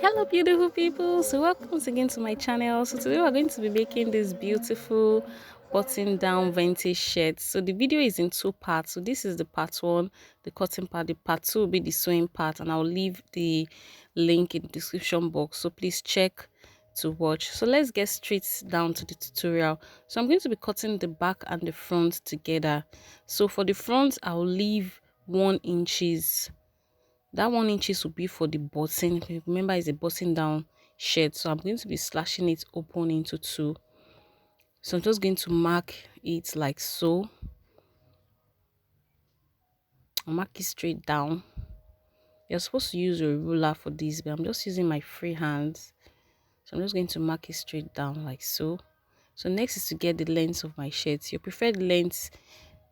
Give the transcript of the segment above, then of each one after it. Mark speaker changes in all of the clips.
Speaker 1: Hello beautiful people, so welcome once again to my channel. So today we're going to be making this beautiful button down vintage shirt. So the video is in two parts. So this is the part one, the cutting part. The part two will be the sewing part, and I'll leave the link in the description box, so please check to watch. So let's get straight down to the tutorial. So I'm going to be cutting the back and the front together. So for the front, I'll leave 1 inches. That 1 inches will be for the button. Remember, it's a button down shirt, so I'm going to be slashing it open into two. So I'm just going to mark it like so. I'll mark it straight down. You're supposed to use a ruler for this, but I'm just using my free hands. So I'm just going to mark it straight down like so. So next is to get the length of my shirt. Your preferred length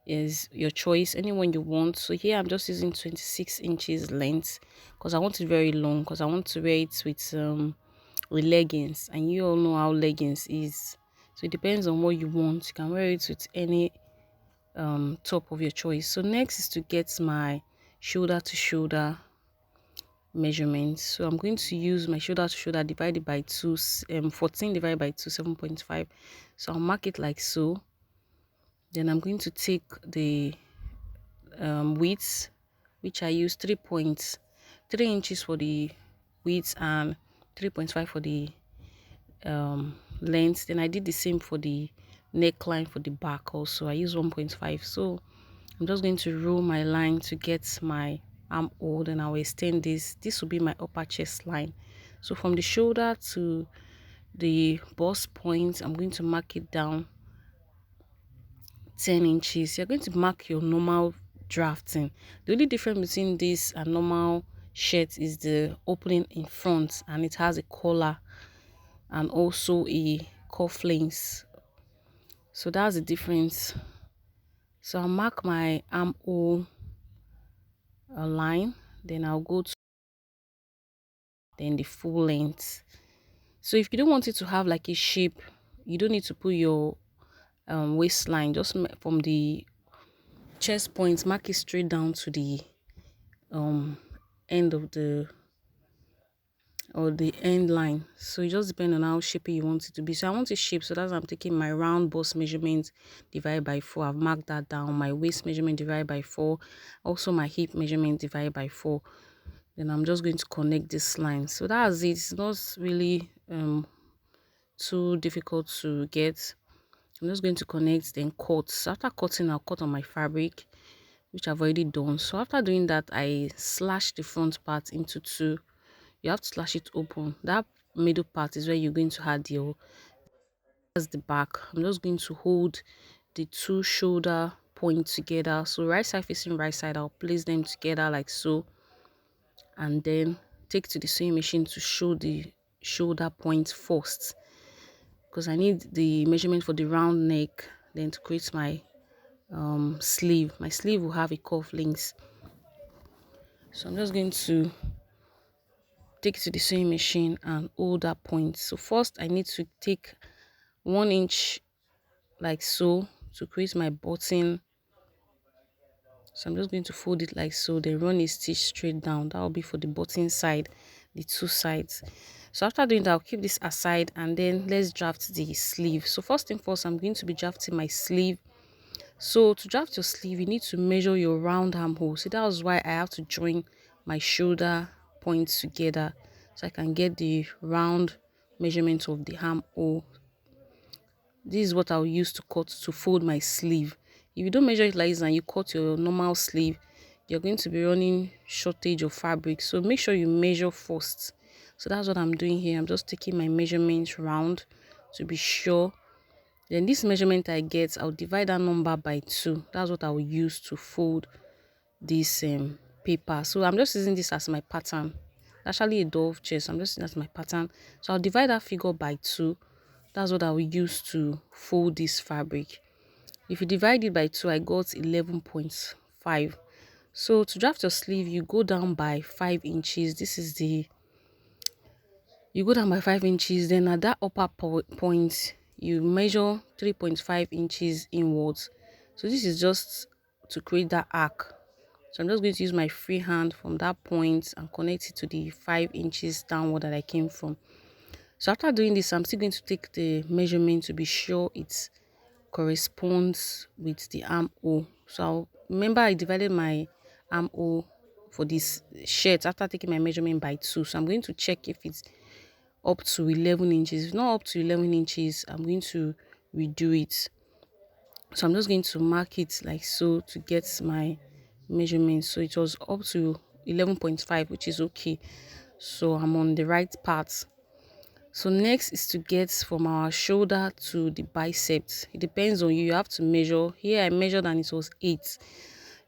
Speaker 1: is your choice, anyone you want. So here I'm just using 26 inches length because I want it very long, because I want to wear it with leggings, and you all know how leggings is. So it depends on what you want. You can wear it with any top of your choice. So next is to get my shoulder to shoulder measurements. So I'm going to use my shoulder to shoulder divided by 2, 14 divided by 2, 7.5. So I'll mark it like so. Then I'm going to take the width, which I use 3.3 inches for the width and 3.5 for the length. Then I did the same for the neckline for the back also. I use 1.5. So I'm just going to roll my line to get my armhole, and I'll extend this will be my upper chest line. So from the shoulder to the bust point, I'm going to mark it down 10 inches. You're going to mark your normal drafting. The only difference between this and normal shirt is the opening in front, and it has a collar and also a cufflinks. So that's the difference. So I'll mark my armhole line, then I'll go to then the full length. So if you don't want it to have like a shape, you don't need to put your waistline. Just from the chest point, mark it straight down to the end of the end line. So it just depends on how shapy you want it to be. So I want it shape, so that's why I'm taking my round bust measurement divided by 4. I've marked that down. My waist measurement divided by 4, also my hip measurement divided by 4. Then I'm just going to connect this line. So that's it. It's not really too difficult to get. I'm just going to connect, then cut. So after cutting, I'll cut on my fabric, which I've already done. So after doing that, I slash the front part into two. You have to slash it open. That middle part is where you're going to add your, that's the back. I'm just going to hold the two shoulder points together. So right side facing right side, I'll place them together like so, and then take to the sewing machine to show the shoulder point first, because I need the measurement for the round neck, then to create my sleeve. My sleeve will have a cuff links. So I'm just going to take it to the sewing machine and hold that point. So first I need to take 1 inch like so to create my button. So I'm just going to fold it like so, then run a stitch straight down. That will be for the button side, the two sides. So after doing that, I'll keep this aside, and then let's draft the sleeve. So first thing first, I'm going to be drafting my sleeve. So to draft your sleeve, you need to measure your round armhole. So that was why I have to join my shoulder points together, so I can get the round measurement of the armhole. This is what I'll use to cut to fold my sleeve. If you don't measure it like this and you cut your normal sleeve, you're going to be running shortage of fabric. So make sure you measure first. So that's what I'm doing here. I'm just taking my measurements round to be sure. Then this measurement I get, I'll divide that number by 2. That's what I will use to fold this paper. So I'm just using this as my pattern. Actually a dove chest. I'm just using it as my pattern. So I'll divide that figure by 2. That's what I will use to fold this fabric. If you divide it by 2, I got 11.5. So to draft your sleeve, you go down by 5 inches. You go down by 5 inches. Then at that upper point, you measure 3.5 inches inwards. So this is just to create that arc. So I'm just going to use my free hand from that point and connect it to the 5 inches downward that I came from. So after doing this, I'm still going to take the measurement to be sure it corresponds with the armhole. So remember, I divided my armhole for this shirt after taking my measurement by 2. So I'm going to check if it's up to 11 inches. If not up to 11 inches, I'm going to redo it. So I'm just going to mark it like so to get my measurement. So it was up to 11.5, which is okay. So I'm on the right part. So next is to get from our shoulder to the biceps. It depends on you. You have to measure. Here I measured and it was 8.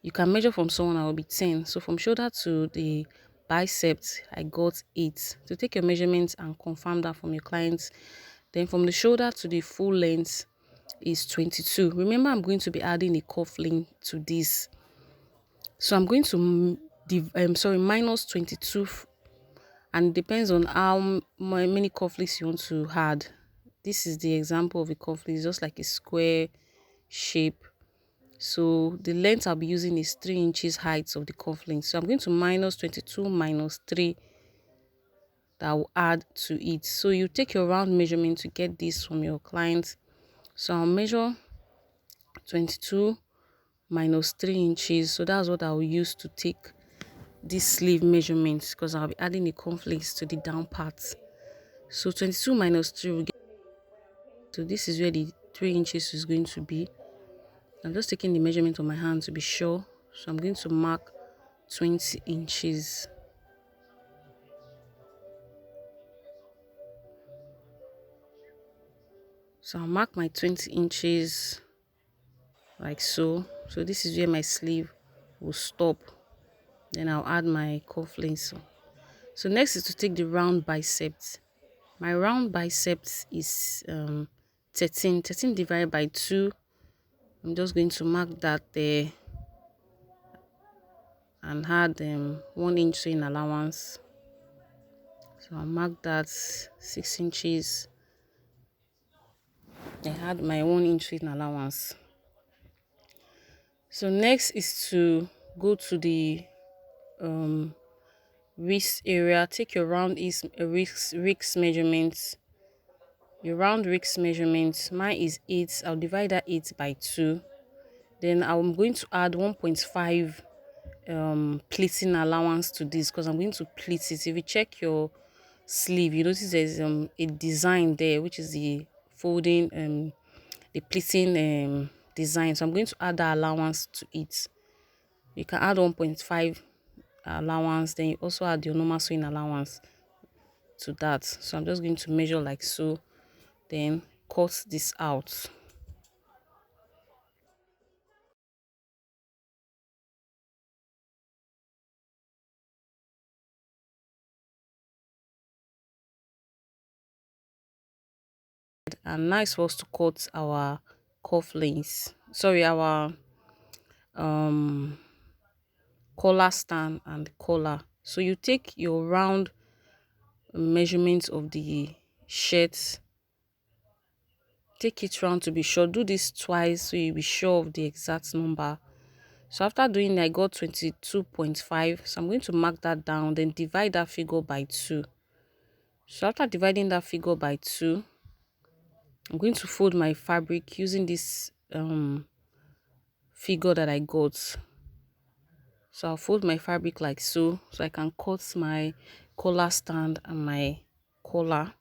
Speaker 1: You can measure from someone that will be 10. So from shoulder to the biceps, I got 8. So take your measurements and confirm that from your clients. Then from the shoulder to the full length is 22. Remember, I'm going to be adding a cuff link to this. So I'm going to minus 22, and it depends on how many cuff links you want to add. This is the example of a cuff link. It's just like a square shape. So the length I'll be using is 3 inches height of the cuff link. So I'm going to minus 22 minus 3 that will add to it. So you take your round measurement to get this from your client. So I'll measure 22 minus 3 inches. So that's what I'll use to take this sleeve measurements, because I'll be adding the conflicts to the down part. So 22 minus 3 will get, so this is where the 3 inches is going to be. I'm just taking the measurement on my hand to be sure. So I'm going to mark 20 inches. So I'll mark my 20 inches like so. So this is where my sleeve will stop. Then I'll add my cufflinks. So next is to take the round biceps. My round biceps is 13 divided by 2. I'm just going to mark that there and add 1 inch sewing allowance. So I'll mark that 6 inches. I had my 1 inch sewing allowance. So next is to go to the wrist area. Take your round wrist measurements. Your round wrist measurements. Mine is 8. I'll divide that 8 by 2. Then I'm going to add 1.5 pleating allowance to this, because I'm going to pleat it. If you check your sleeve, you notice there's a design there, which is the folding the pleating design. So I'm going to add that allowance to it. You can add 1.5 allowance, then you also add your normal sewing allowance to that. So I'm just going to measure like so, then cut this out. And nice for us to cut our cufflinks, sorry, our collar stand and collar. So you take your round measurement of the shirt, take it round to be sure. Do this twice so you'll be sure of the exact number. So after doing that, I got 22.5. So I'm going to mark that down, then divide that figure by 2. So after dividing that figure by 2, I'm going to fold my fabric using this figure that I got. So I'll fold my fabric like so I can cut my collar stand and my collar.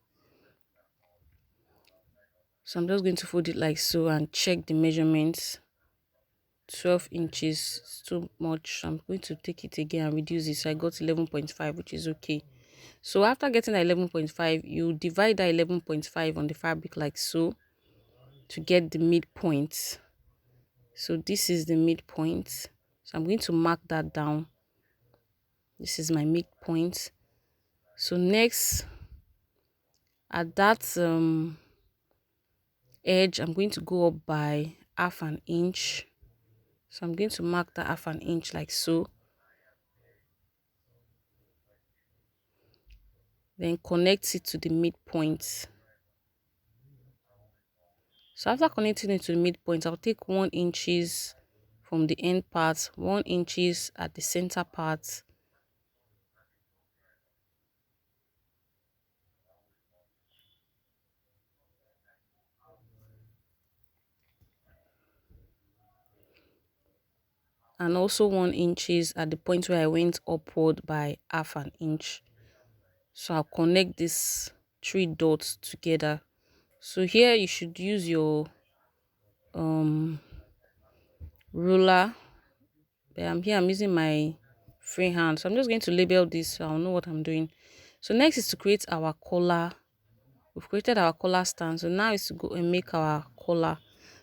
Speaker 1: So I'm just going to fold it like so and check the measurements. 12 inches is too much. I'm going to take it again and reduce it. So I got 11.5, which is okay. So after getting that 11.5, you divide that 11.5 on the fabric like so to get the midpoint. So this is the midpoint. So I'm going to mark that down. This is my midpoint. So next, at that edge, I'm going to go up by half an inch. So I'm going to mark that half an inch like so. Then connect it to the midpoint. So after connecting it to the midpoint, I'll take 1 inches from the end part, 1 inches at the center part, and also 1 inches at the point where I went upward by half an inch. So I'll connect these 3 dots together. So here you should use your ruler, but I'm using my free hand, so I'm just going to label this so I'll know what I'm doing. So next is to create our collar. We've created our collar stand, so now is to go and make our collar.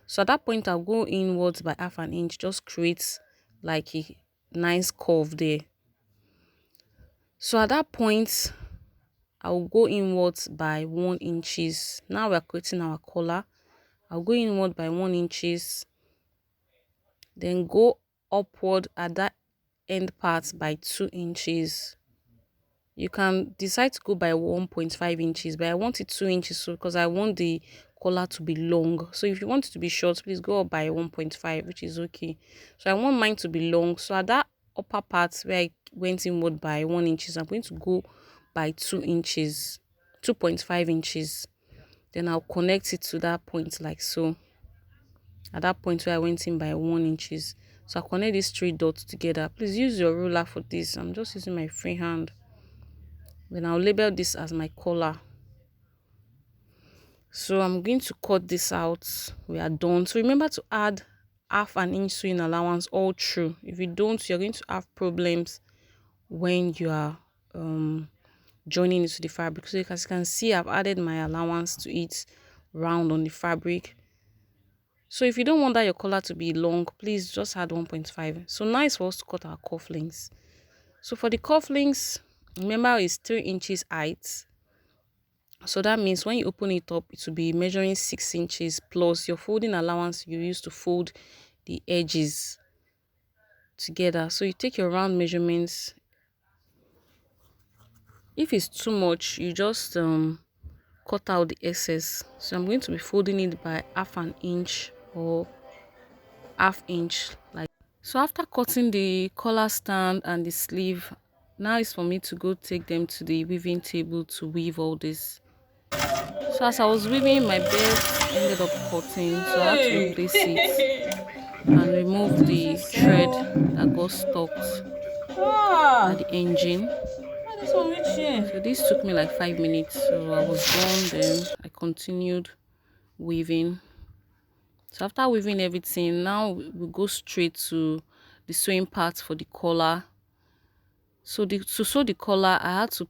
Speaker 1: So at that point I'll go inwards by half an inch, just create like a nice curve there. So at that point I'll go inwards by 1 inches. Now we're creating our collar. I'll go inward by 1 inches, then go upward at that end part by 2 inches. You can decide to go by 1.5 inches, but I want it 2 inches so because I want the collar to be long. So if you want it to be short, please go up by 1.5, which is okay. So I want mine to be long. So at that upper part where I went inward by 1 inches, I'm going to go by 2 inches, 2.5 inches. Then I'll connect it to that point like so. At that point where I went in by 1 inches. So I'll connect these 3 dots together. Please use your ruler for this. I'm just using my free hand. Then I'll label this as my collar. So I'm going to cut this out. We are done. So remember to add half an inch sewing allowance all through. If you don't, you're going to have problems when you are joining it to the fabric. So as you can see, I've added my allowance to it round on the fabric. So if you don't want that your collar to be long, please just add 1.5. So now it's for us to cut our cufflinks. So for the cufflinks, remember it's 3 inches height. So that means when you open it up, it will be measuring 6 inches plus your folding allowance you use to fold the edges together. So you take your round measurements. If it's too much, you just cut out the excess. So I'm going to be folding it by half an inch or half inch like. So after cutting the collar stand and the sleeve, now it's for me to go take them to the weaving table to weave all this. So as I was weaving, my belt ended up cutting, so I had to replace it and remove the thread that got stuck at the engine. So this took me like 5 minutes, so I was done. Then I continued weaving. So after weaving everything, now we go straight to the sewing part for the collar. So to sew the collar, I had to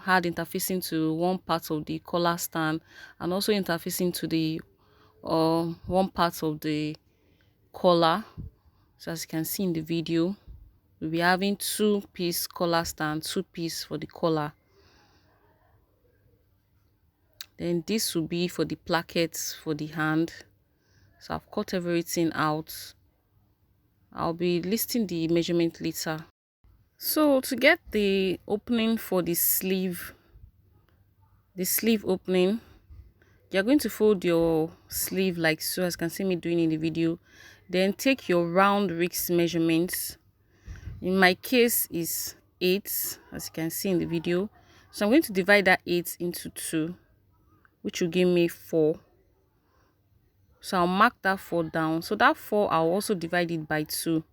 Speaker 1: add interfacing to one part of the collar stand and also interfacing to the one part of the collar. So as you can see in the video, we'll be having 2-piece collar stand, 2-piece for the collar. Then this will be for the plackets for the hand. So I've cut everything out. I'll be listing the measurement later. So to get the opening for the sleeve opening, you're going to fold your sleeve like so, as you can see me doing in the video. Then take your round wrist measurements. In my case is 8, as you can see in the video. So I'm going to divide that 8 into 2, which will give me 4. So I'll mark that 4 down. So that 4, I'll also divide it by 2.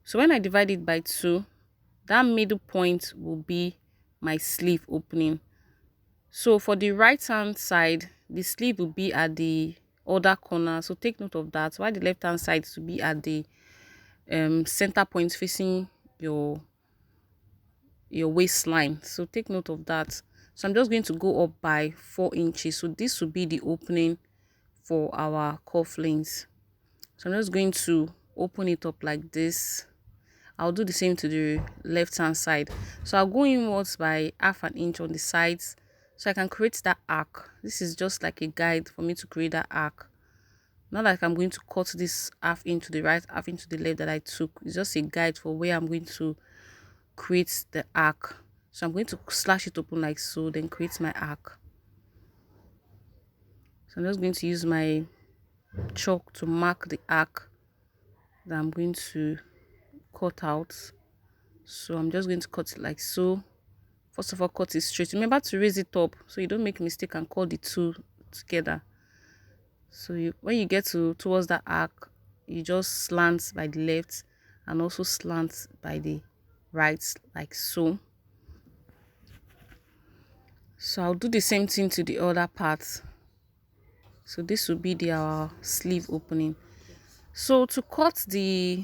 Speaker 1: So when I divide it by 2, that middle point will be my sleeve opening. So for the right hand side, the sleeve will be at the other corner, so take note of that, while the left hand side will be at the center point facing your waistline. So take note of that. So I'm just going to go up by 4 inches. So this will be the opening for our cufflinks. So I'm just going to open it up like this. I'll do the same to the left hand side. So I'll go inwards by half an inch on the sides so I can create that arc. This is just like a guide for me to create that arc. Not like I'm going to cut this half inch to the right, half inch to the left that I took. It's just a guide for where I'm going to create the arc. So I'm going to slash it open like so, then create my arc. So I'm just going to use my chalk to mark the arc that I'm going to cut out. So I'm just going to cut it like so. First of all, cut it straight. Remember to raise it up so you don't make a mistake and cut the two together. So when you get towards that arc, you just slant by the left and also slant by the right, like so. So I'll do the same thing to the other part. So this will be our sleeve opening. So to cut the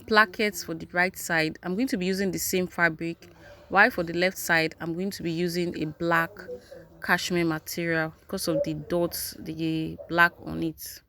Speaker 1: plackets for the right side, I'm going to be using the same fabric, while for the left side I'm going to be using a black cashmere material because of the dots, the black on it.